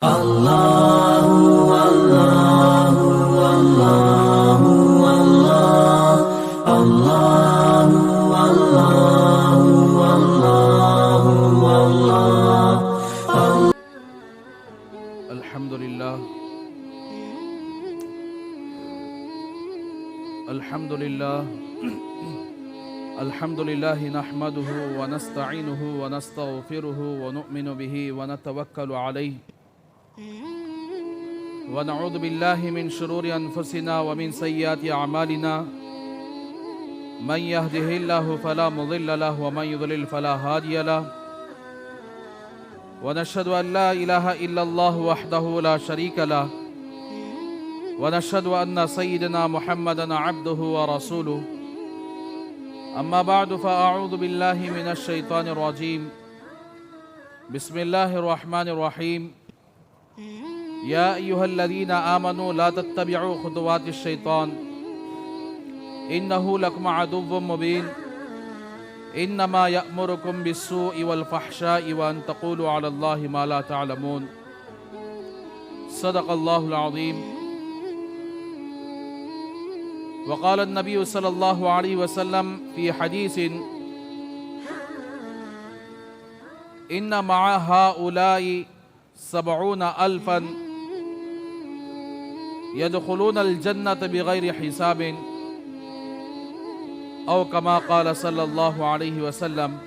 الحمد لله نحمده ونستعينه ونستغفره ونؤمن به ونتوكل عليه ونعوذ بالله من شرور أنفسنا ومن سيئات أعمالنا من يهده الله فلا مضل له ومن يضلل فلا هادي له ونشهد أن لا إله إلا الله وحده لا شريك له ونشهد أن سيدنا محمدا عبده ورسوله أما بعد فأعوذ بالله من الشيطان الرجيم بسم الله الرحمن الرحيم يا أيها الذين آمنوا لا تتبعوا خطوات الشيطان إنه لكم عدو مبين إنما يأمركم بالسوء والفحشاء وأن تقولوا على الله ما لا تعلمون صدق الله العظيم وقال النبي صلى الله عليه وسلم في حديث إن مع هؤلاء 70,000 يدخلون الجنة بغير حساب أو كما قال صلى الله عليه وسلم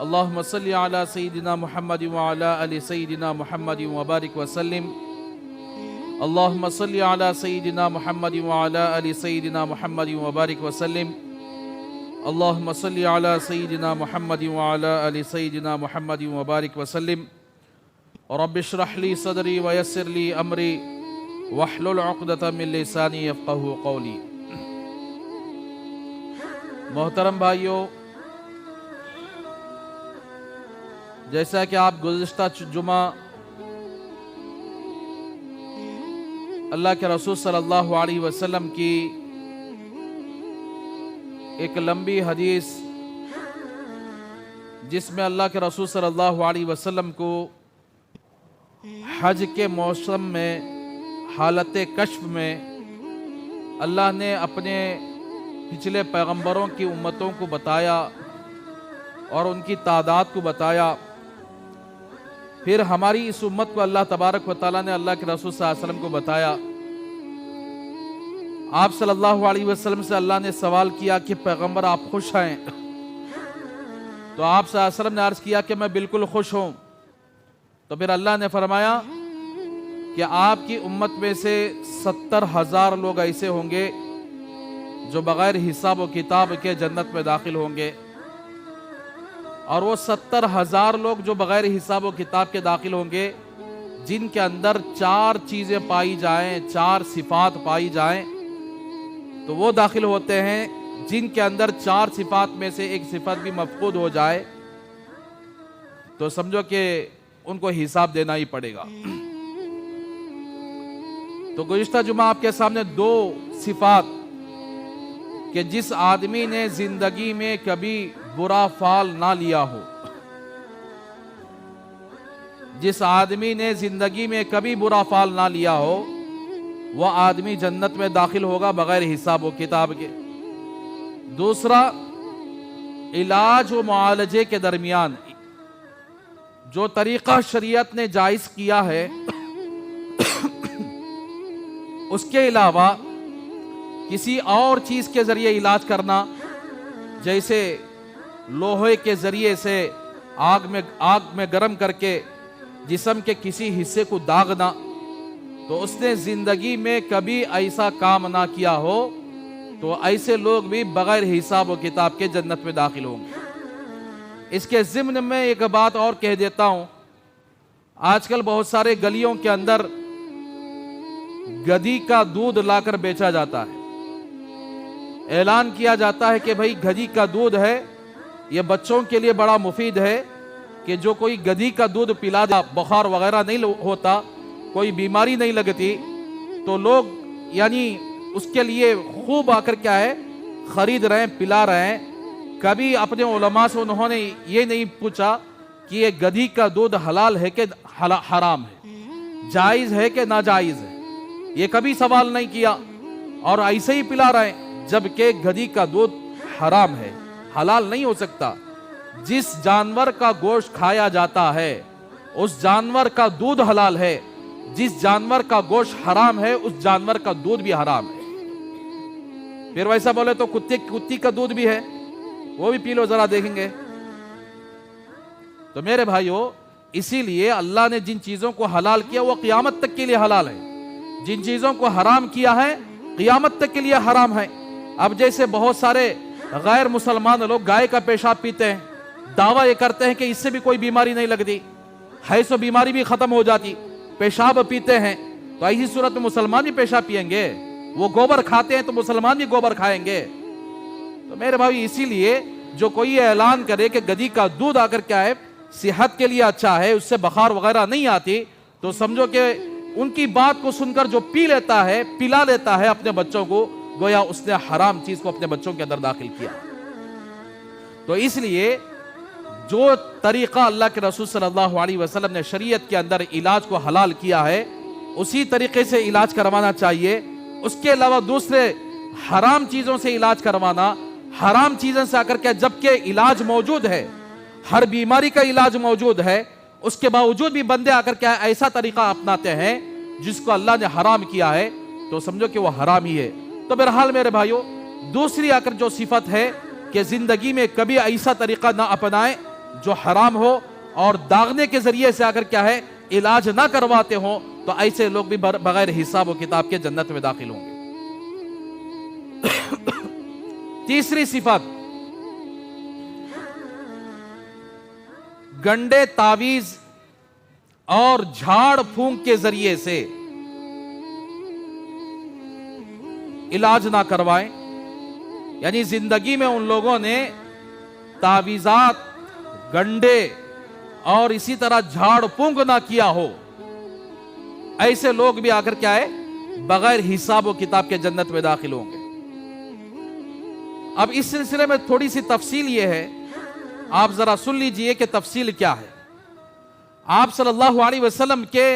اللهم صل على سيدنا محمد وعلى آل سيدنا محمد وبارك وسلم اللهم صل على سيدنا محمد وعلى آل سيدنا محمد وبارك وسلم اللهم صل على سيدنا محمد وعلى آل سيدنا محمد وبارك وسلم رب اشرح لي صدري ويسر لي أمري واحلل عقدة من لساني يفقهوا قولي. محترم بھائیو، جیسا کہ آپ گزشتہ جمعہ اللہ کے رسول صلی اللہ علیہ وسلم کی ایک لمبی حدیث جس میں اللہ کے رسول صلی اللہ علیہ وسلم کو حج کے موسم میں حالت کشف میں اللہ نے اپنے پچھلے پیغمبروں کی امتوں کو بتایا اور ان کی تعداد کو بتایا. پھر ہماری اس امت کو اللہ تبارک و تعالیٰ نے اللہ کے رسول صلی اللہ علیہ وسلم کو بتایا. آپ صلی اللہ علیہ وسلم سے اللہ نے سوال کیا کہ پیغمبر آپ خوش ہیں؟ تو آپ صلی اللہ علیہ وسلم نے عرض کیا کہ میں بالکل خوش ہوں. تو پھر اللہ نے فرمایا کہ آپ کی امت میں سے 70,000 لوگ ایسے ہوں گے جو بغیر حساب و کتاب کے جنت میں داخل ہوں گے. اور وہ 70,000 لوگ جو بغیر حساب و کتاب کے داخل ہوں گے جن کے اندر 4 چیزیں پائی جائیں، 4 صفات پائی جائیں، تو وہ داخل ہوتے ہیں. جن کے اندر 4 صفات میں سے ایک صفت بھی مفقود ہو جائے تو سمجھو کہ ان کو حساب دینا ہی پڑے گا. تو گزشتہ جمعہ آپ کے سامنے 2 صفات کہ جس آدمی نے زندگی میں کبھی برا فال نہ لیا ہو، جس آدمی نے زندگی میں کبھی برا فال نہ لیا ہو وہ آدمی جنت میں داخل ہوگا بغیر حساب و کتاب کے. دوسرا، علاج و معالجے کے درمیان جو طریقہ شریعت نے جائز کیا ہے اس کے علاوہ کسی اور چیز کے ذریعے علاج کرنا، جیسے لوہے کے ذریعے سے آگ میں گرم کر کے جسم کے کسی حصے کو داغنا، تو اس نے زندگی میں کبھی ایسا کام نہ کیا ہو تو ایسے لوگ بھی بغیر حساب و کتاب کے جنت میں داخل ہوں گے. اس کے ضمن میں ایک بات اور کہہ دیتا ہوں، آج کل بہت سارے گلیوں کے اندر گدھی کا دودھ لا کر بیچا جاتا ہے. اعلان کیا جاتا ہے کہ بھائی گدھی کا دودھ ہے، یہ بچوں کے لیے بڑا مفید ہے کہ جو کوئی گدھی کا دودھ پلا دے بخار وغیرہ نہیں ہوتا، کوئی بیماری نہیں لگتی، تو لوگ یعنی اس کے لیے خوب آ کر کیا ہے خرید رہے ہیں، پلا رہے ہیں. کبھی اپنے علماء سے انہوں نے یہ نہیں پوچھا کہ یہ گدھی کا دودھ حلال ہے کہ حرام ہے, جائز ہے کہ ناجائز ہے, یہ کبھی سوال نہیں کیا, اور ایسے ہی پلا رہے ہیں, جبکہ گدھی کا دودھ حرام ہے, حلال نہیں ہو سکتا. جس جانور کا گوشت کھایا جاتا ہے اس جانور کا دودھ حلال ہے, جس جانور کا گوشت حرام ہے اس جانور کا دودھ بھی حرام ہے. پھر ویسا بولے تو کتی کا دودھ بھی ہے, وہ بھی پی لو ذرا, دیکھیں گے. تو میرے بھائیو, اسی لیے اللہ نے جن چیزوں کو حلال کیا وہ قیامت تک کے لیے حلال ہے, جن چیزوں کو حرام کیا ہے قیامت تک کے لیے حرام ہے. اب جیسے بہت سارے غیر مسلمان لوگ گائے کا پیشاب پیتے ہیں, دعویٰ یہ کرتے ہیں کہ اس سے بھی کوئی بیماری نہیں لگتی, ہے سو بیماری بھی ختم ہو جاتی, پیشاب پیتے ہیں. تو ایسی صورت میں مسلمان بھی پیشاب پئیں گے, وہ گوبر کھاتے ہیں تو مسلمان بھی گوبر کھائیں گے. تو میرے بھائی, اسی لیے جو کوئی یہ اعلان کرے کہ گدھی کا دودھ آ کر کیا ہے صحت کے لیے اچھا ہے, اس سے بخار وغیرہ نہیں آتی, تو سمجھو کہ ان کی بات کو سن کر جو پی لیتا ہے, پلا لیتا ہے اپنے بچوں کو, گویا اس نے حرام چیز کو اپنے بچوں کے اندر داخل کیا. تو اس لیے جو طریقہ اللہ کے رسول صلی اللہ علیہ وسلم نے شریعت کے اندر علاج کو حلال کیا ہے, اسی طریقے سے علاج کروانا چاہیے. اس کے علاوہ دوسرے حرام چیزوں سے علاج کروانا, حرام چیزوں سے آ کر کے, جبکہ علاج موجود ہے, ہر بیماری کا علاج موجود ہے, اس کے باوجود بھی بندے آ کر کے ایسا طریقہ اپناتے ہیں جس کو اللہ نے حرام کیا ہے, تو سمجھو کہ وہ حرام ہی ہے. تو بہرحال میرے بھائیو, دوسری آ کر جو صفت ہے کہ زندگی میں کبھی ایسا طریقہ نہ اپنائیں جو حرام ہو, اور داغنے کے ذریعے سے اگر کیا ہے علاج نہ کرواتے ہوں, تو ایسے لوگ بھی بغیر حساب و کتاب کے جنت میں داخل ہوں گے. تیسری صفت, گنڈے تعویذ اور جھاڑ پھونک کے ذریعے سے علاج نہ کروائیں. یعنی زندگی میں ان لوگوں نے تعویذات, گنڈے اور اسی طرح جھاڑ پھونک نہ کیا ہو, ایسے لوگ بھی آ کر کیا ہے بغیر حساب و کتاب کے جنت میں داخل ہوں گے. اب اس سلسلے میں تھوڑی سی تفصیل یہ ہے, آپ ذرا سن لیجئے کہ تفصیل کیا ہے. آپ صلی اللہ علیہ وسلم کے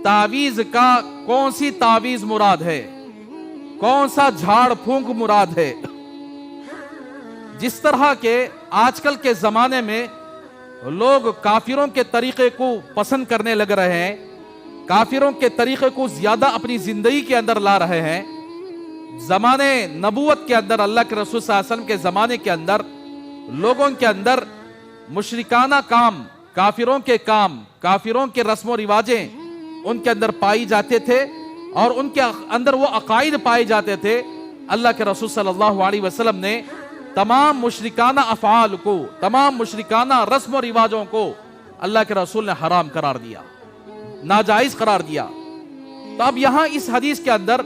تعویذ کا کون سی تعویذ مراد ہے, کون سا جھاڑ پھونک مراد ہے. جس طرح کے آج کل کے زمانے میں لوگ کافروں کے طریقے کو پسند کرنے لگ رہے ہیں, کافروں کے طریقے کو زیادہ اپنی زندگی کے اندر لا رہے ہیں. زمانے نبوت کے اندر, اللہ کے رسول صلی اللہ علیہ وسلم کے زمانے کے اندر لوگوں کے اندر مشرکانہ کام, کافروں کے کام, کافروں کے رسم و رواجیں ان کے اندر پائی جاتے تھے, اور ان کے اندر وہ عقائد پائے جاتے تھے. اللہ کے رسول صلی اللہ علیہ وسلم نے تمام مشرکانہ افعال کو, تمام مشرکانہ رسم و رواجوں کو اللہ کے رسول نے حرام قرار دیا, ناجائز قرار دیا. تو اب یہاں اس حدیث کے اندر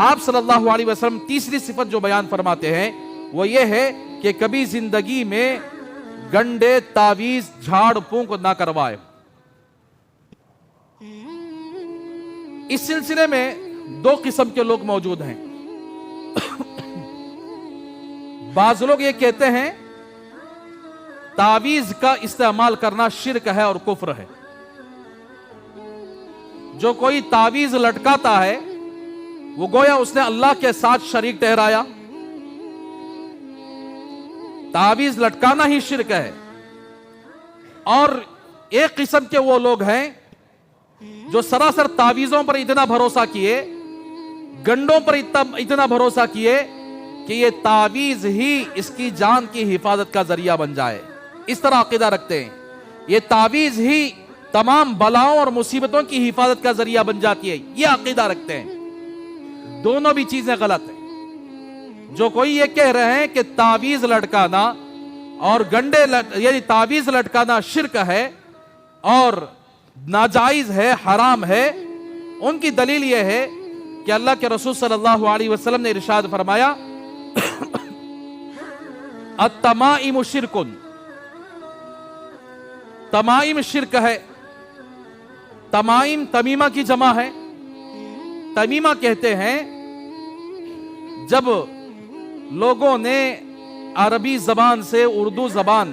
آپ صلی اللہ علیہ وسلم تیسری صفت جو بیان فرماتے ہیں وہ یہ ہے کہ کبھی زندگی میں گنڈے, تعویذ, جھاڑ پھونک نہ کروائے. اس سلسلے میں دو قسم کے لوگ موجود ہیں. بعض لوگ یہ کہتے ہیں تعویذ کا استعمال کرنا شرک ہے اور کفر ہے. جو کوئی تعویذ لٹکاتا ہے وہ گویا اس نے اللہ کے ساتھ شریک ٹھہرایا. تعویذ لٹکانا ہی شرک ہے. اور ایک قسم کے وہ لوگ ہیں جو سراسر تعویذوں پر اتنا بھروسہ کیے, گنڈوں پر اتنا بھروسہ کیے کہ یہ تعویذ ہی اس کی جان کی حفاظت کا ذریعہ بن جائے. اس طرح عقیدہ رکھتے ہیں یہ تعویذ ہی تمام بلاؤں اور مصیبتوں کی حفاظت کا ذریعہ بن جاتی ہے, یہ عقیدہ رکھتے ہیں. دونوں بھی چیزیں غلط ہیں. جو کوئی یہ کہہ رہے ہیں کہ تعویذ لٹکانا اور گنڈے یعنی تعویذ لٹکانا شرک ہے اور ناجائز ہے, حرام ہے, ان کی دلیل یہ ہے کہ اللہ کے رسول صلی اللہ علیہ وسلم نے ارشاد فرمایا التمائم شرکن, تمائم شرک ہے. تمائم تمیمہ کی جمع ہے. تمیمہ کہتے ہیں جب لوگوں نے عربی زبان سے اردو زبان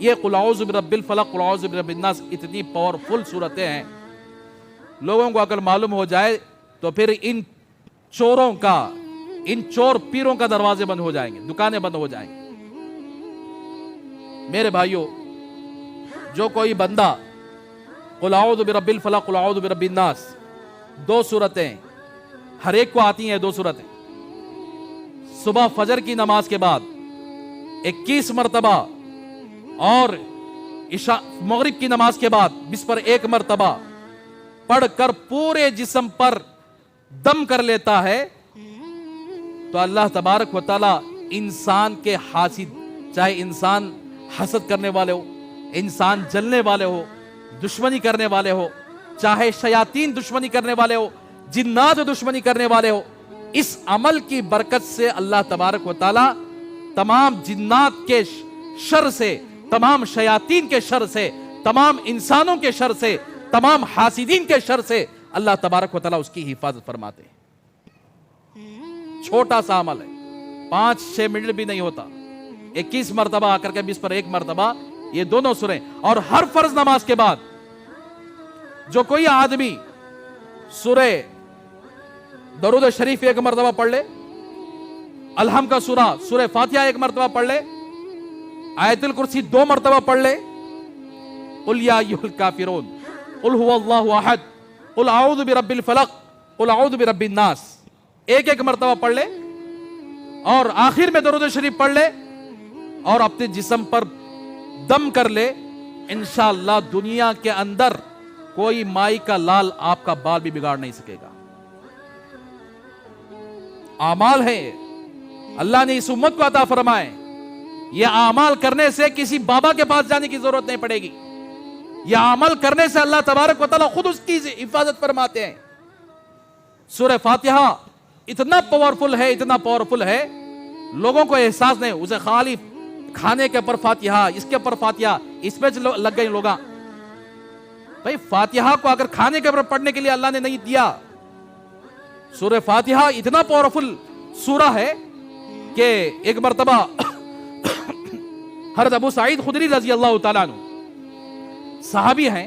یہ قل اعوذ برب الفلق قل اعوذ برب الناس اتنی پاورفل صورتیں ہیں، لوگوں کو اگر معلوم ہو جائے تو پھر ان چوروں کا، ان چور پیروں کا دروازے بند ہو جائیں گے، دکانیں بند ہو جائیں گے۔ میرے بھائیوں، جو کوئی بندہ قل اعوذ برب الفلق قل اعوذ برب الناس، دو صورتیں ہر ایک کو آتی ہیں، دو صورتیں صبح فجر کی نماز کے بعد 21 مرتبہ اور عشاء مغرب کی نماز کے بعد 20 پر 1 مرتبہ پڑھ کر پورے جسم پر دم کر لیتا ہے تو اللہ تبارک و تعالی انسان کے حاسد، چاہے انسان حسد کرنے والے ہو، انسان جلنے والے ہو، دشمنی کرنے والے ہو، چاہے شیاطین دشمنی کرنے والے ہو، جنات دشمنی کرنے والے ہو، اس عمل کی برکت سے اللہ تبارک و تعالی تمام جنات کے شر سے، تمام شیاطین کے شر سے، تمام انسانوں کے شر سے، تمام حاسدین کے شر سے اللہ تبارک و تعالی اس کی حفاظت فرماتے ہیں۔ چھوٹا سا عمل ہے، 5-6 منٹ بھی نہیں ہوتا، 21 مرتبہ آ کر کے 20 پر 1 مرتبہ یہ دونوں سوریں، اور ہر فرض نماز کے بعد جو کوئی آدمی سورہ درود شریف 1 مرتبہ پڑھ لے، الحمد کا سورہ فاتحہ 1 مرتبہ پڑھ لے، آیت الکرسی 2 مرتبہ پڑھ لے، قل یا ایھا الکافرون، قل هو اللہ احد، قل اعوذ برب الفلق، قل اعوذ برب الناس 1 مرتبہ پڑھ لے، اور آخر میں درود شریف پڑھ لے اور اپنے جسم پر دم کر لے، انشاءاللہ دنیا کے اندر کوئی مائی کا لال آپ کا بال بھی بگاڑ نہیں سکے گا۔ اعمال ہے، اللہ نے اس امت کو عطا فرمائے، یہ اعمال کرنے سے کسی بابا کے پاس جانے کی ضرورت نہیں پڑے گی، یہ عمل کرنے سے اللہ تبارک و تعالی خود اس کی حفاظت فرماتے ہیں۔ سورہ فاتحہ اتنا پاورفل ہے، اتنا پاورفل ہے، لوگوں کو احساس نہیں، اسے خالی کھانے کے اوپر فاتحہ، اس کے اوپر فاتحہ، اس میں لگ گئے لوگ۔ بھائی فاتحہ کو اگر کھانے کے اوپر پڑھنے کے لیے اللہ نے نہیں دیا، سورہ فاتحہ اتنا پاورفل سورہ ہے کہ ایک مرتبہ حضرت ابو سعید خدری رضی اللہ تعالیٰ عنہ صحابی ہیں،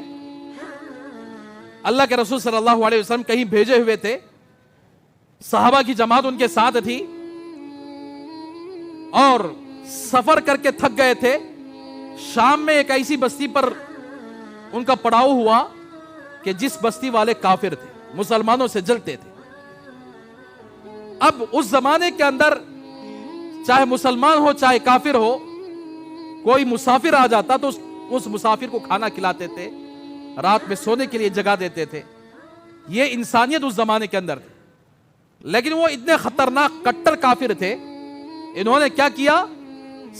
اللہ کے رسول صلی اللہ علیہ وسلم کہیں بھیجے ہوئے تھے، صحابہ کی جماعت ان کے ساتھ تھی اور سفر کر کے تھک گئے تھے۔ شام میں ایک ایسی بستی پر ان کا پڑاؤ ہوا کہ جس بستی والے کافر تھے، مسلمانوں سے جلتے تھے۔ اب اس زمانے کے اندر چاہے مسلمان ہو چاہے کافر ہو، کوئی مسافر آ جاتا تو اس مسافر کو کھانا کھلاتے تھے، رات میں سونے کے لیے جگہ دیتے تھے۔ یہ انسانیت اس زمانے کے اندر تھی، لیکن وہ اتنے خطرناک کٹر کافر تھے، انہوں نے کیا کیا،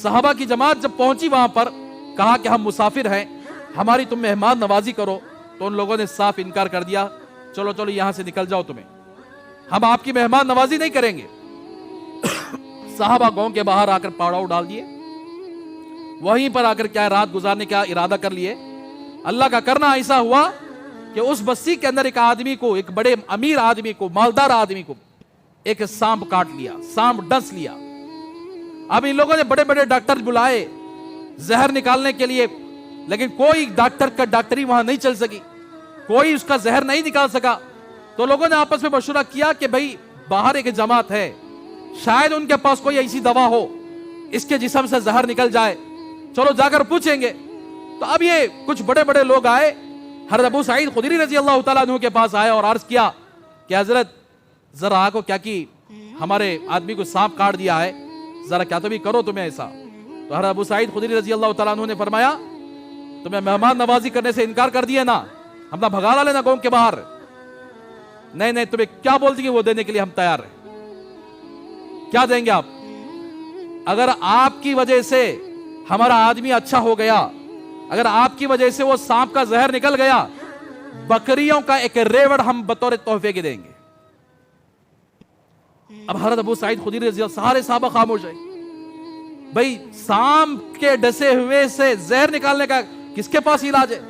صحابہ کی جماعت جب پہنچی وہاں پر، کہا کہ ہم مسافر ہیں، ہماری تم مہمان نوازی کرو، تو ان لوگوں نے صاف انکار کر دیا، چلو چلو یہاں سے نکل جاؤ، تمہیں ہم آپ کی مہمان نوازی نہیں کریں گے۔ صحابہ گاؤں کے باہر آ کر پڑاؤ ڈال دیے، وہیں پر آ کر کیا رات گزارنے کا ارادہ کر لیے۔ اللہ کا کرنا ایسا ہوا کہ اس بستی کے اندر ایک آدمی کو، ایک بڑے امیر آدمی کو، مالدار آدمی کو ایک سانپ کاٹ لیا، سانپ ڈس لیا۔ اب ان لوگوں نے بڑے بڑے ڈاکٹر بلائے زہر نکالنے کے لیے، لیکن کوئی ڈاکٹر کا ڈاکٹری وہاں نہیں چل سکی، کوئی اس کا زہر نہیں نکال سکا۔ تو لوگوں نے آپس میں مشورہ کیا کہ بھائی باہر ایک جماعت ہے، شاید ان کے پاس کوئی ایسی دوا ہو، اس کے جسم سے زہر نکل جائے، چلو جا کر پوچھیں گے۔ تو اب یہ کچھ بڑے بڑے لوگ آئے، حضرت ابو سعید خدری رضی اللہ تعالیٰ عنہ کے پاس آئے اور عرض کیا کہ حضرت ذرا کو کیا کی، ہمارے آدمی کو سانپ کاٹ دیا ہے، ذرا کیا تو بھی کرو تمہیں ایسا۔ تو حضرت ابو سعید خدری رضی اللہ تعالیٰ عنہ نے فرمایا، تمہیں مہمان نوازی کرنے سے انکار کر دیے نا، ہم نہ بھگا لا لینا گاؤں کے باہر، نہیں نہیں تمہیں کیا بولتی ہے وہ دینے کے لیے ہم تیار ہیں۔ کیا دیں گے آپ؟ اگر آپ کی وجہ سے ہمارا آدمی اچھا ہو گیا، اگر آپ کی وجہ سے وہ سانپ کا زہر نکل گیا، بکریوں کا ایک ریوڑ ہم بطور تحفے کے دیں گے۔ اب حضرت ابو سعید خدری رضی اللہ، سارے صحابہ خاموش ہیں، بھائی سانپ کے ڈسے ہوئے سے زہر نکالنے کا کس کے پاس علاج ہے؟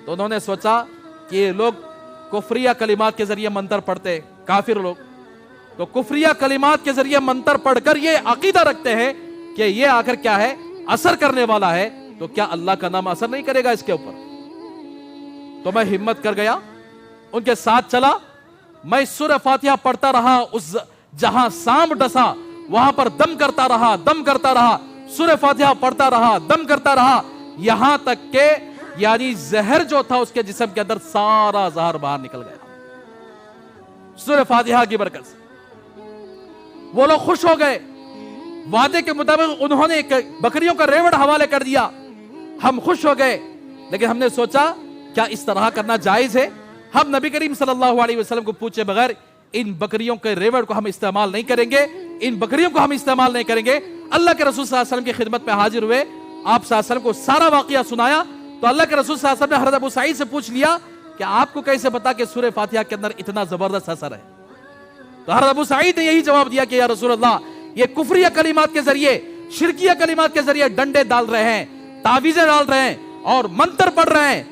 تو انہوں نے سوچا کہ یہ لوگ کفریہ کلمات کے ذریعے منتر پڑھتے، کافر لوگ تو کفریہ کلمات کے ذریعے منتر پڑھ کر یہ عقیدہ رکھتے ہیں کہ یہ آخر کیا ہے، اثر کرنے والا ہے، تو کیا اللہ کا نام اثر نہیں کرے گا اس کے اوپر؟ تو میں ہمت کر گیا، ان کے ساتھ چلا، میں سورہ فاتحہ پڑھتا رہا، اس جہاں سانپ ڈسا وہاں پر دم کرتا رہا، سورہ فاتحہ پڑھتا رہا، دم کرتا رہا، یہاں تک کہ یعنی زہر جو تھا اس کے جسم کے اندر سارا زہر باہر نکل گیا سورہ فاتحہ کی برکت سے۔ وہ لوگ خوش ہو گئے، وعدے کے مطابق انہوں نے بکریوں کا ریوڑ حوالے کر دیا، ہم خوش ہو گئے، لیکن ہم نے سوچا کیا اس طرح کرنا جائز ہے؟ ہم نبی کریم صلی اللہ علیہ وسلم کو پوچھے بغیر ان بکریوں کے ریوڑ کو ہم استعمال نہیں کریں گے، ان بکریوں کو ہم استعمال نہیں کریں گے۔ اللہ کے رسول صلی اللہ علیہ وسلم کی خدمت میں حاضر ہوئے، آپ صلی اللہ علیہ وسلم کو سارا واقعہ سنایا، تو اللہ کے رسول صلی اللہ علیہ وسلم نے حضرت ابو سعید سے پوچھ لیا کہ آپ کو کیسے پتا کہ سورہ فاتحہ کے اندر اتنا زبردست اثر ہے؟ تو حضرت ابو سعید نے یہی جواب دیا کہ یا رسول اللہ، یہ کفریہ کلمات کے ذریعے، شرکیہ کلمات کے ذریعے ڈنڈے ڈال رہے ہیں، تعویذیں ڈال رہے ہیں اور منتر پڑھ رہے ہیں،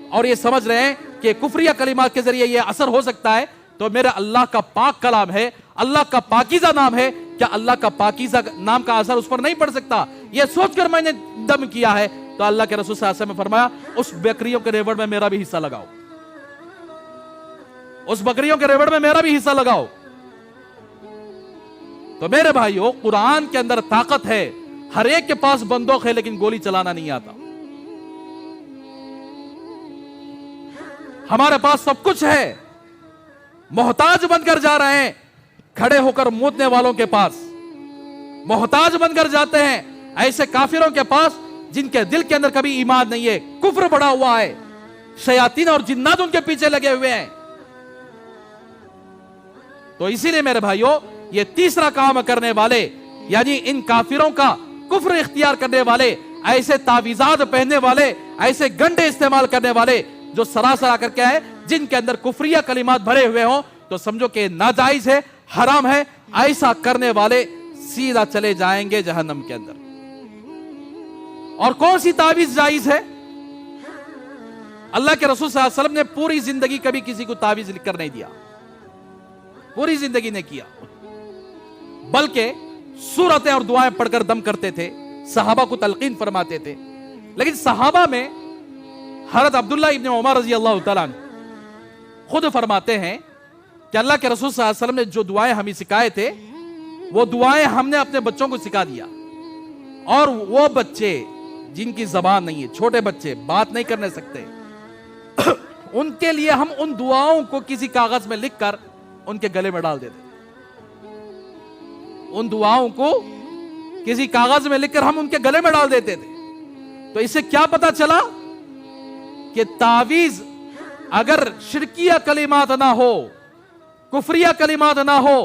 اور یہ سمجھ رہے ہیں کہ کفریہ کلمات کے ذریعے یہ اثر ہو سکتا ہے، تو میرا اللہ کا پاک کلام ہے، اللہ کا پاکیزہ نام ہے، کیا اللہ کا پاکیزہ نام کا اثر اس پر نہیں پڑ سکتا؟ یہ سوچ کر میں نے دم کیا ہے۔ تو اللہ کے رسول صلی اللہ علیہ وسلم نے فرمایا اس بکریوں کے ریوڑ میں میرا بھی حصہ لگاؤ، اس بکریوں کے ریوڑ میں میرا بھی حصہ لگاؤ۔ تو میرے بھائیو، قرآن کے اندر طاقت ہے، ہر ایک کے پاس بندوق ہے لیکن گولی چلانا نہیں آتا۔ ہمارے پاس سب کچھ ہے، محتاج بن کر جا رہے ہیں کھڑے ہو کر مودنے والوں کے پاس، محتاج بن کر جاتے ہیں ایسے کافروں کے پاس جن کے دل کے اندر کبھی ایمان نہیں ہے، کفر بڑا ہوا ہے، شیاطین اور جنات ان کے پیچھے لگے ہوئے ہیں۔ تو اسی لیے میرے بھائیوں، یہ تیسرا کام کرنے والے، یعنی ان کافروں کا کفر اختیار کرنے والے، ایسے تعویذات پہننے والے، ایسے گنڈے استعمال کرنے والے جو سراسر آ کر کے ہے، جن کے اندر کفریہ کلمات بھرے ہوئے ہوں، تو سمجھو کہ ناجائز ہے، حرام ہے، ایسا کرنے والے سیدھا چلے جائیں گے جہنم کے اندر۔ اور کون سی تعویذ جائز ہے؟ اللہ کے رسول صلی اللہ علیہ وسلم نے پوری زندگی کبھی کسی کو تعویذ لکھ کر نہیں دیا، پوری زندگی نے کیا، بلکہ سورتیں اور دعائیں پڑھ کر دم کرتے تھے، صحابہ کو تلقین فرماتے تھے۔ لیکن صحابہ میں حضرت عبداللہ ابن عمر رضی اللہ تعالیٰ عنہ خود فرماتے ہیں کہ اللہ کے رسول صلی اللہ علیہ وسلم نے جو دعائیں ہمیں سکھائے تھے، وہ دعائیں ہم نے اپنے بچوں کو سکھا دیا، اور وہ بچے جن کی زبان نہیں ہے، چھوٹے بچے بات نہیں کرنے سکتے، ان کے لیے ہم ان دعاؤں کو کسی کاغذ میں لکھ کر ان کے گلے میں ڈال دیتے، ان دعاؤں کو کسی کاغذ میں لکھ کر ہم ان کے گلے میں ڈال دیتے تھے۔ تو اس سے کیا پتا چلا کہ تعویذ اگر شرکیہ کلمات نہ ہو، کفریہ کلمات نہ ہو،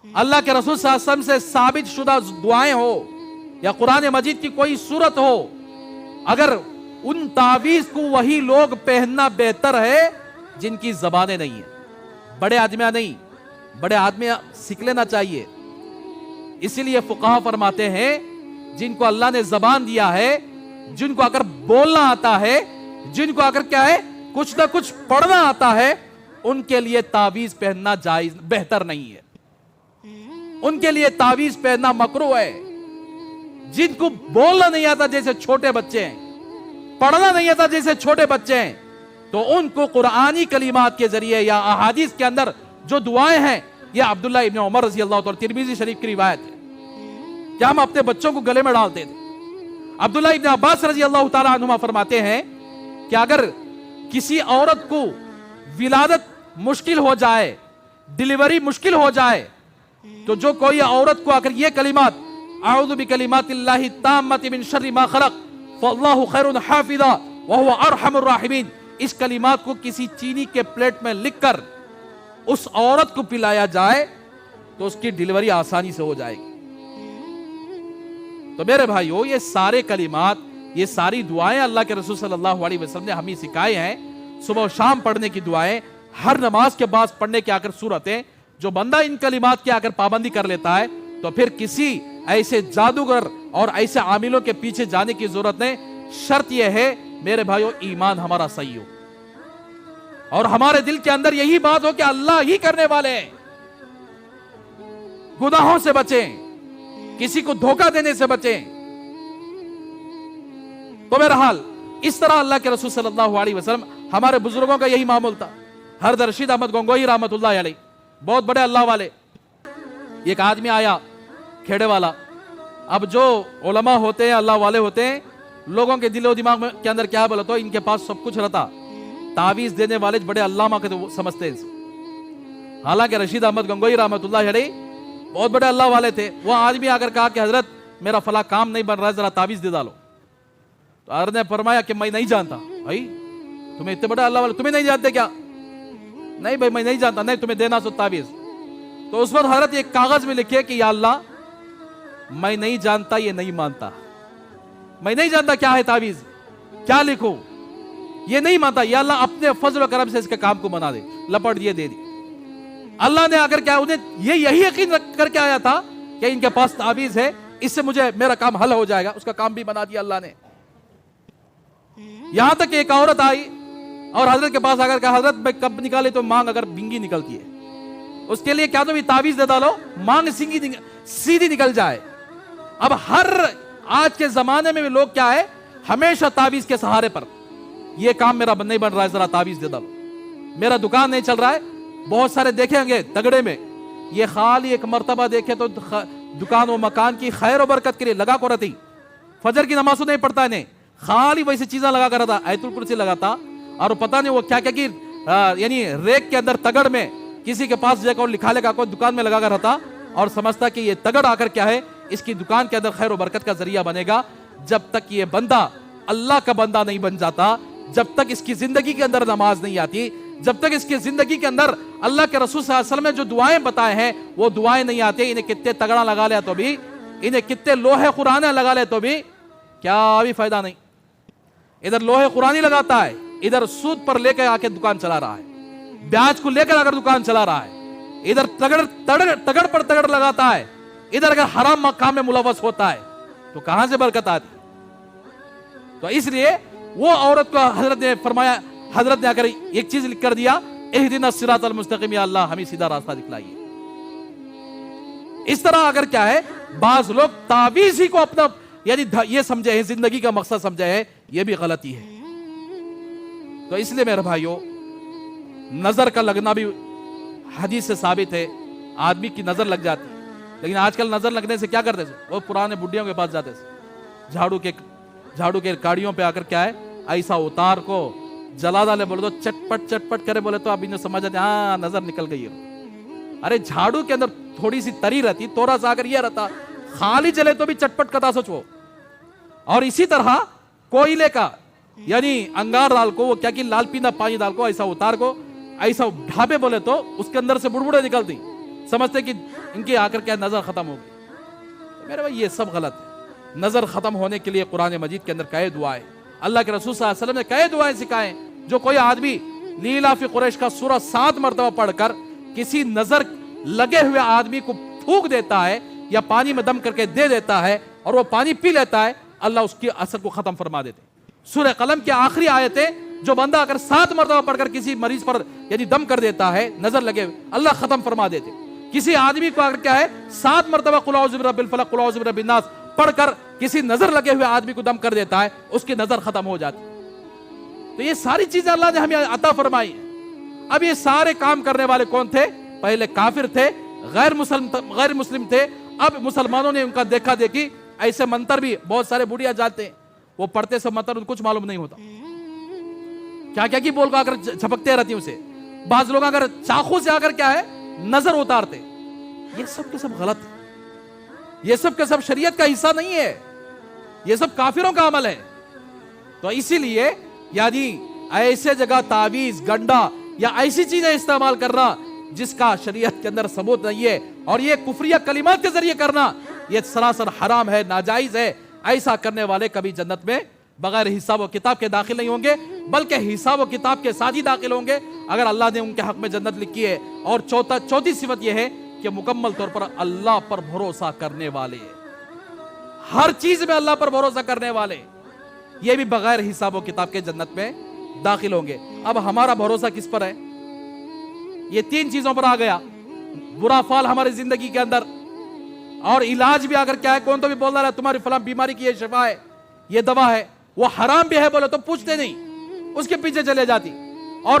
اللہ کے رسول صلی اللہ علیہ وسلم سے ثابت شدہ دعائیں ہو یا قرآن مجید کی کوئی صورت ہو، اگر ان تعویذ کو وہی لوگ پہننا بہتر ہے جن کی زبانیں نہیں ہیں، بڑے آدمیاں نہیں، بڑے آدمیاں سیکھ لینا چاہیے۔ اسی لیے فقہا فرماتے ہیں جن کو اللہ نے زبان دیا ہے، جن کو اگر بولنا آتا ہے، جن کو اگر کیا ہے کچھ نہ کچھ پڑھنا آتا ہے، ان کے لیے تعویذ پہننا جائز بہتر نہیں ہے، ان کے لیے تعویذ پہننا مکروہ ہے۔ جن کو بولنا نہیں آتا جیسے چھوٹے بچے ہیں، پڑھنا نہیں آتا جیسے چھوٹے بچے ہیں، تو ان کو قرآنی کلمات کے ذریعے یا احادیث کے اندر جو دعائیں ہیں، یہ عبداللہ ابن عمر رضی اللہ تعالیٰ، ترمذی شریف کی روایت ہے کہ ہم اپنے بچوں کو گلے میں ڈالتے تھے۔ عبداللہ ابن عباس رضی اللہ تعالیٰ عنہما فرماتے ہیں کہ اگر کسی عورت کو ولادت مشکل ہو جائے، ڈیلیوری مشکل ہو جائے، تو جو کوئی عورت کو اگر یہ کلمات اعوذ بکلمات اللہ التامۃ من شر ما خلق فاللہ خیر حافظا وہو ارحم الراحمین، اس کلمات کو کسی چینی کے پلیٹ میں لکھ کر اس عورت کو پلایا جائے تو اس کی ڈیلیوری آسانی سے ہو جائے گی۔ تو میرے بھائیو، یہ سارے کلمات، یہ ساری دعائیں اللہ کے رسول صلی اللہ علیہ وسلم نے ہمیں سکھائے ہیں، صبح و شام پڑھنے کی دعائیں، ہر نماز کے بعد پڑھنے کی آخر صورتیں۔ جو بندہ ان کلمات کی اگر پابندی کر لیتا ہے تو پھر کسی ایسے جادوگر اور ایسے عاملوں کے پیچھے جانے کی ضرورت نہیں۔ شرط یہ ہے میرے بھائیو، ایمان ہمارا صحیح ہو اور ہمارے دل کے اندر یہی بات ہو کہ اللہ ہی کرنے والے ہیں، گناہوں سے بچیں، کسی کو دھوکہ دینے سے بچیں۔ تو بہرحال اس طرح اللہ کے رسول صلی اللہ علیہ وسلم، ہمارے بزرگوں کا یہی معمول تھا. حضرت رشید احمد گنگوئی رحمۃ اللہ علیہ، بہت بڑے اللہ والے. ایک آدمی آیا کھیڑے والا. اب جو علماء ہوتے ہیں، اللہ والے ہوتے ہیں، لوگوں کے دل و دماغ میں کے اندر کیا بولے تو ان کے پاس سب کچھ رہتا. تعویذ دینے والے بڑے علامہ کے سمجھتے ہیں. حالانکہ رشید احمد گنگوئی رحمۃ اللہ علیہ بہت بڑے اللہ والے تھے. وہ آدمی آ کر کہا کہ حضرت میرا فلاں کام نہیں بن رہا ہے، ذرا تعویذ دے ڈالو. تو حضرت نے فرمایا کہ میں نہیں جانتا. بھائی تمہیں اتنے بڑے اللہ والے تمہیں نہیں جانتے کیا؟ نہیں بھائی میں نہیں جانتا. نہیں تمہیں دینا سو تعویذ. تو اس وقت حضرت ایک کاغذ میں لکھے کہ یا اللہ میں نہیں جانتا، یہ نہیں مانتا، میں نہیں جانتا کیا ہے تعویذ، کیا لکھوں، یہ نہیں مانتا. یا اللہ اپنے فضل و کرم سے اس کے کام کو بنا دے. لپٹ دیے، دے دی. اللہ نے اگر کیا انہیں یہی یقین کر کے آیا تھا کہ ان کے پاس تعویذ ہے، اس سے مجھے میرا کام حل ہو جائے گا. اس کا کام بھی بنا دیا اللہ نے. یہاں تک کہ ایک عورت آئی اور حضرت کے پاس اگر کہا حضرت میں کب نکالے تو مانگ اگر بنگی نکلتی ہے، اس کے لیے کیا تو بھی تعویذ دے ڈالو، مانگ سیدھی نکل جائے. اب ہر آج کے زمانے میں بھی لوگ کیا ہے، ہمیشہ تعویذ کے سہارے پر. یہ کام میرا نہیں بن رہا ہے، ذرا تعویذ دے ڈالو. میرا دکان نہیں چل رہا ہے. بہت سارے دیکھیں گے تگڑے میں، یہ خالی ایک مرتبہ دیکھے تو دکان و مکان کی خیر و برکت کے لیے لگا کو رہتی. فجر کی نماز نہیں پڑھتا انہیں، خالی ویسی چیزیں لگا کر رہتا. آیت الکرسی لگاتا اور پتہ نہیں وہ کیا کیا کی یعنی ریک کے اندر تگڑ میں کسی کے پاس جا کر لکھا لے گا کوئی دکان میں لگا کر رہتا اور سمجھتا کہ یہ تگڑ آ کر کیا ہے اس کی دکان کے اندر خیر و برکت کا ذریعہ بنے گا. جب تک یہ بندہ اللہ کا بندہ نہیں بن جاتا، جب تک اس کی زندگی کے اندر نماز نہیں آتی، جب تک اس کی زندگی کے اندر اللہ کے رسول صلی اللہ علیہ وسلم نے جو دعائیں بتائے ہیں وہ دعائیں نہیں آتی، انہیں کتنے تگڑا لگا لیا تو بھی، انہیں کتنے لوہے قرآن لگا لے تو بھی کیا بھی فائدہ نہیں. ادھر لوہے قرآنی لگاتا ہے، ادھر سود پر لے کے آ کے دکان چلا رہا ہے، بیاج کو لے کر اگر دکان چلا رہا ہے، ادھر تگڑ پر تگڑ لگاتا ہے، ادھر اگر حرام کام میں ملوث ہوتا ہے تو کہاں سے برکت آتی. تو اس لیے وہ عورت کو حضرت نے فرمایا، حضرت نے اگر ایک چیز لکھ کر دیا، اہدنا الصراط المستقیم، یا اللہ ہمیں سیدھا راستہ دکھلائیے. اس طرح اگر کیا ہے بعض لوگ تعویذ ہی کو اپنا یعنی یہ سمجھے ہیں، زندگی کا مقصد سمجھے ہے، یہ بھی غلطی ہے. تو اس لیے میرے بھائیوں، نظر کا لگنا بھی حدیث سے ثابت ہے. آدمی کی نظر لگ جاتی ہے، لیکن آج کل نظر لگنے سے کیا کرتے ہیں، وہ پرانے بڈھیوں کے پاس جاتے ہیں، جھاڑو کے کاڑیوں پہ آ کر کیا ہے ایسا اتار کو جلا ڈالے، بولے تو چٹ پٹ کرے، بولے تو اب انہیں سمجھ جاتے ہاں نظر نکل گئی ہے. ارے جھاڑو کے اندر تھوڑی سی تری رہتی، تھوڑا سا اگر یہ رہتا خالی جلے تو بھی چٹپٹ کتا سوچو. اور اسی طرح کوئلے کا یعنی انگار ڈال کو، وہ کیا کہ لال پینا پانی ڈال کو ایسا اتار کو ایسا ڈھابے، بولے تو اس کے اندر سے بڑبڑے نکلتی، سمجھتے کہ ان کی آ کر کیا نظر ختم ہوگی. میرے بھائی یہ سب غلط ہے. نظر ختم ہونے کے لیے قرآن مجید کے اندر کئی دعائیں، اللہ کے رسول صلی اللہ علیہ وسلم نے کئی دعائیں سکھائیں. جو کوئی آدمی لیلا فی قریش کا سورہ 7 مرتبہ پڑھ کر کسی نظر لگے ہوئے آدمی کو پھونک دیتا ہے یا پانی میں دم کر کے دے دیتا ہے اور وہ پانی پی لیتا ہے، اللہ اس کی اثر کو ختم فرما دیتے. سورہ قلم کی آخری آیتیں، جو بندہ اگر 7 مرتبہ پڑھ کر کسی مریض پر یعنی دم کر دیتا ہے نظر لگے ہوئے، اللہ ختم فرما دیتے. کسی آدمی کو اگر کیا ہے 7 مرتبہ قل اعوذ برب الفلق قل اعوذ برب الناس پڑھ کر کسی نظر لگے ہوئے آدمی کو دم کر دیتا ہے، اس کی نظر ختم ہو جاتی. تو یہ ساری چیزیں اللہ نے ہمیں عطا فرمائی. اب یہ سارے کام کرنے والے کون تھے؟ پہلے کافر تھے، غیر مسلم تھے. اب مسلمانوں نے ان کا دیکھا دیکھی ایسے منتر بھی بہت سارے بڑھیا جانتے ہیں، وہ پڑھتے سب منتر کچھ معلوم نہیں ہوتا، کیا کیا کی بول کر جھپکتے رہتی اسے. بعض لوگ اگر چاقو سے آ کر کیا ہے نظر اتارتے. یہ سب کے سب غلط ہے، یہ سب کے سب شریعت کا حصہ نہیں ہے، یہ سب کافروں کا عمل ہے. تو اسی لیے یعنی ایسے جگہ تعویذ گنڈا یا ایسی چیزیں استعمال کرنا جس کا شریعت کے اندر ثبوت نہیں ہے، اور یہ کفریہ کلمات کے ذریعے کرنا یہ سراسر حرام ہے، ناجائز ہے. ایسا کرنے والے کبھی جنت میں بغیر حساب و کتاب کے داخل نہیں ہوں گے، بلکہ حساب و کتاب کے ساتھ ہی داخل ہوں گے اگر اللہ نے ان کے حق میں جنت لکھی ہے. اور چوتھی صفت یہ ہے کہ مکمل طور پر اللہ پر بھروسہ کرنے والے، ہر چیز میں اللہ پر بھروسہ کرنے والے، یہ بھی بغیر حساب و کتاب کے جنت میں داخل ہوں گے. اب ہمارا بھروسہ کس پر ہے؟ یہ 3 چیزوں پر آ گیا. برا فال ہماری زندگی کے اندر، اور علاج بھی اگر کیا ہے کون تو بھی بول رہا ہے تمہاری فلاں بیماری کی یہ شفا ہے، یہ دوا ہے، وہ حرام بھی ہے بولے تو پوچھتے نہیں, اس کے پیچھے چلے جاتی. اور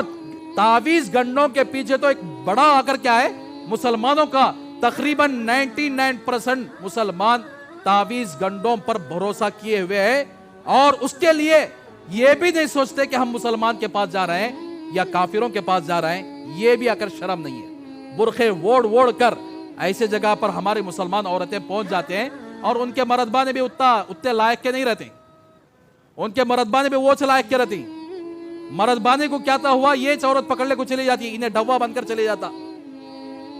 تعویذ گنڈوں کے پیچھے تو ایک بڑا آ کر کیا ہے, مسلمانوں کا تقریباً 99% مسلمان تعویذ گنڈوں پر بھروسہ کیے ہوئے ہیں, اور اس کے لیے یہ بھی نہیں سوچتے کہ ہم مسلمان کے پاس جا رہے ہیں یا کافروں کے پاس جا رہے ہیں. یہ بھی اگر شرم نہیں ہے, برخے ووڑ کر ایسے جگہ پر ہمارے مسلمان عورتیں پہنچ جاتے ہیں, اور ان کے مرتبانے بھی اتنے لائق کے نہیں رہتے, ان کے مرتبانے بھی وہ لائق کے رہتی. مرتبانے کو کیا ہوا, یہ عورت پکڑنے کو چلی جاتی, انہیں ڈبا بن کر چلے جاتا,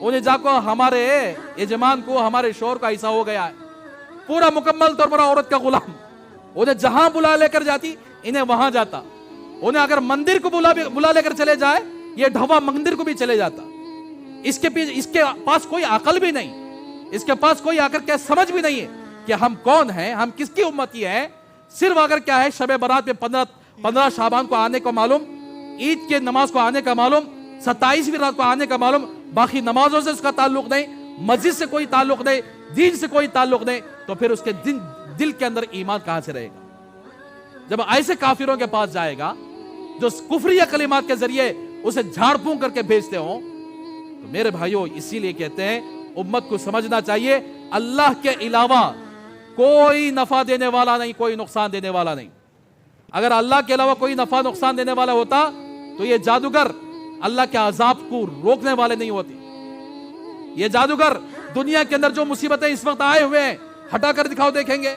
انہیں جا کو ہمارے یجمان کو, ہمارے شوہر کا ایسا ہو گیا ہے, پورا مکمل طور پر عورت کا غلام. انہیں جہاں بلا لے کر جاتی انہیں وہاں جاتا, انہیں اگر مندر کو بلا لے کر چلے جائے یہ ڈھوا مندر کو بھی چلے جاتا. اس کے پاس کوئی عقل بھی نہیں, اس کے پاس کوئی آ کر کیا سمجھ بھی نہیں ہے کہ ہم کون ہیں, ہم کس کی امتی ہیں. صرف اگر کیا ہے شب برات میں 15 شعبان کو آنے کو معلوم, عید کے نماز کو آنے کا معلوم, 27ویں رات کو آنے کا معلوم, باقی نمازوں سے اس کا تعلق نہیں, مسجد سے کوئی تعلق نہیں, دین سے کوئی تعلق نہیں, تو پھر اس کے دل کے اندر ایمان کہاں سے رہے گا. جب ایسے کافروں کے پاس جائے گا جو کفریہ کلمات کے ذریعے اسے جھاڑ پھونک کر کے بھیجتے ہوں, تو میرے بھائیوں اسی لیے کہتے ہیں امت کو سمجھنا چاہیے اللہ کے علاوہ کوئی نفع دینے والا نہیں, کوئی نقصان دینے والا نہیں. اگر اللہ کے علاوہ کوئی نفع نقصان دینے والا ہوتا تو یہ جادوگر اللہ کے عذاب کو روکنے والے نہیں ہوتے. یہ جادوگر دنیا کے اندر جو مصیبتیں اس وقت آئے ہوئے ہیں ہٹا کر دکھاؤ دیکھیں گے.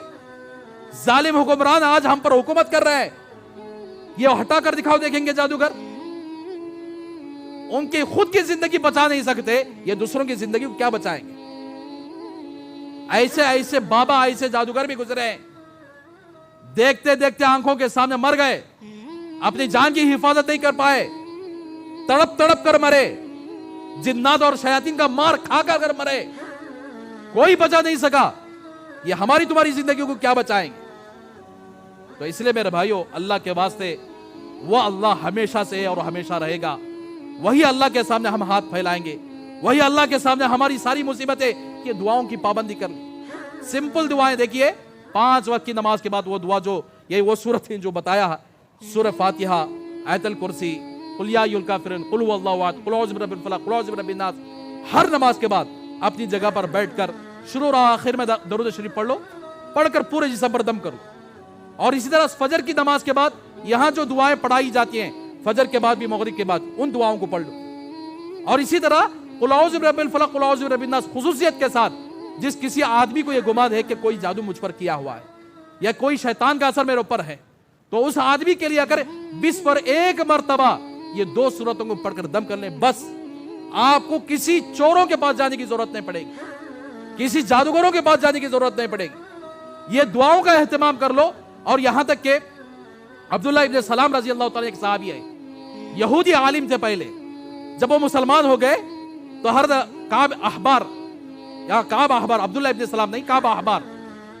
ظالم حکمران آج ہم پر حکومت کر رہے ہیں, یہ ہٹا کر دکھاؤ دیکھیں گے جادوگر. ان کی خود کی زندگی بچا نہیں سکتے, یہ دوسروں کی زندگی کو کیا بچائیں گے. ایسے بابا, ایسے جادوگر بھی گزرے ہیں, دیکھتے دیکھتے آنکھوں کے سامنے مر گئے, اپنی جان کی حفاظت نہیں کر پائے, تڑپ کر مرے, جنات اور شیاطین کا مار کھا کر مرے, کوئی بچا نہیں سکا. یہ ہماری تمہاری زندگیوں کو کیا بچائیں گے. تو اس لیے میرے بھائیوں اللہ کے واسطے وہ اللہ ہمیشہ سے اور ہمیشہ رہے گا, وہی اللہ کے سامنے ہم ہاتھ پھیلائیں گے, وہی اللہ کے سامنے ہماری ساری مصیبتیں. یہ دعاؤں کی پابندی کر لیں, سمپل دعائیں دیکھیے 5 وقت کی نماز کے بعد وہ دعا جو یہ وہ سورت تھی جو بتایا, سورہ فاتحہ, آیت الکرسی, قل یا ایھا الکافرون, قل هو اللہ احد, قل اعوذ برب الفلق, قل اعوذ برب الناس. ہر نماز کے بعد اپنی جگہ پر بیٹھ کر شروع اور آخر میں درود شریف پڑھ لو, پڑھ کر پورے جسم پر دم کرو. اور اسی طرح فجر کی نماز کے بعد یہاں جو دعائیں پڑھائی جاتی ہیں فجر کے بعد بھی مغرب کے بعد ان دعاؤں کو پڑھ لو. اور اسی طرح قل اعوذ برب الفلق, قل اعوذ برب الناس خصوصیت کے ساتھ. جس کسی آدمی کو یہ گمان ہے کہ کوئی جادو مجھ پر کیا ہوا ہے یا کوئی شیطان کا اثر میرے اوپر ہے, تو اس آدمی کے لیے اگر 20 پر 1 مرتبہ یہ 2 سورتوں کو پڑھ کر دم کر لیں, بس آپ کو کسی چوروں کے پاس جانے کی ضرورت نہیں پڑے گی, کسی جادوگروں کے پاس جانے کی ضرورت نہیں پڑے گی. یہ دعاؤں کا اہتمام کر لو. اور یہاں تک کہ عبداللہ ابن سلام رضی اللہ تعالیٰ ایک صحابی ہے, یہودی عالم تھے پہلے, جب وہ مسلمان ہو گئے تو ہر کعب احبار عبداللہ ابن سلام نہیں,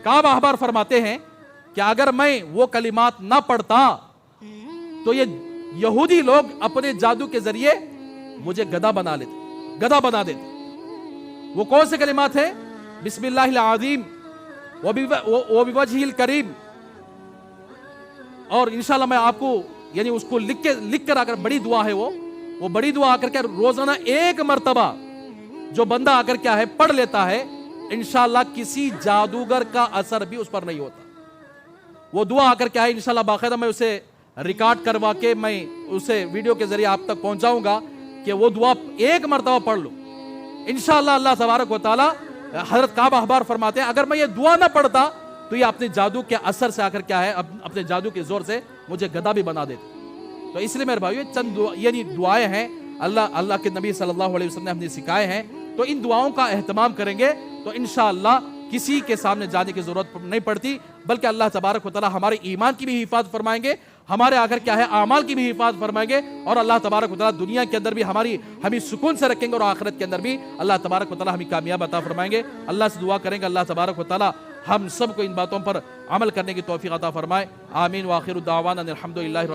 کعب احبار فرماتے ہیں کہ اگر میں وہ کلمات نہ پڑھتا تو یہ یہودی لوگ اپنے جادو کے ذریعے مجھے گدھا بنا دیتے. وہ کون سے کلمات ہیں؟ بسم اللہ العظیم وبوجہہ الکریم. اور انشاءاللہ میں آپ کو یعنی اس کو لکھ کر اگر بڑی دعا ہے وہ بڑی دعا آ کر کے روزانہ 1 مرتبہ جو بندہ آ کر کیا ہے پڑھ لیتا ہے, انشاءاللہ کسی جادوگر کا اثر بھی اس پر نہیں ہوتا. وہ دعا آ کر کیا ہے انشاءاللہ باقاعدہ میں اسے ریکارڈ کروا کے میں اسے ویڈیو کے ذریعے آپ تک پہنچاؤں گا کہ وہ دعا 1 مرتبہ پڑھ لو, انشاءاللہ اللہ تبارک و تعالی. حضرت کعب احبار فرماتے ہیں اگر میں یہ دعا نہ پڑھتا تو یہ اپنے جادو کے اثر سے آ کر کیا ہے اپنے جادو کے زور سے مجھے گدھا بھی بنا دیتے. تو اس لیے میرے بھائیو چند یعنی دعائیں ہیں اللہ کے نبی صلی اللہ علیہ وسلم نے ہم نے سکھائے ہیں, تو ان دعاؤں کا اہتمام کریں گے تو انشاءاللہ کسی کے سامنے جانے کی ضرورت نہیں پڑتی, بلکہ اللہ تبارک و تعالی ہمارے ایمان کی بھی حفاظت فرمائیں گے, ہمارے آخر کیا ہے اعمال کی بھی حفاظت فرمائیں گے, اور اللہ تبارک و تعالی دنیا کے اندر بھی ہمیں سکون سے رکھیں گے, اور آخرت کے اندر بھی اللہ تبارک و تعالی ہمیں کامیاب عطا فرمائیں گے. اللہ سے دعا کریں گے اللہ تبارک و تعالی ہم سب کو ان باتوں پر عمل کرنے کی توفیق عطا فرمائے. آمین. وآخر دعوانا الحمدللہ.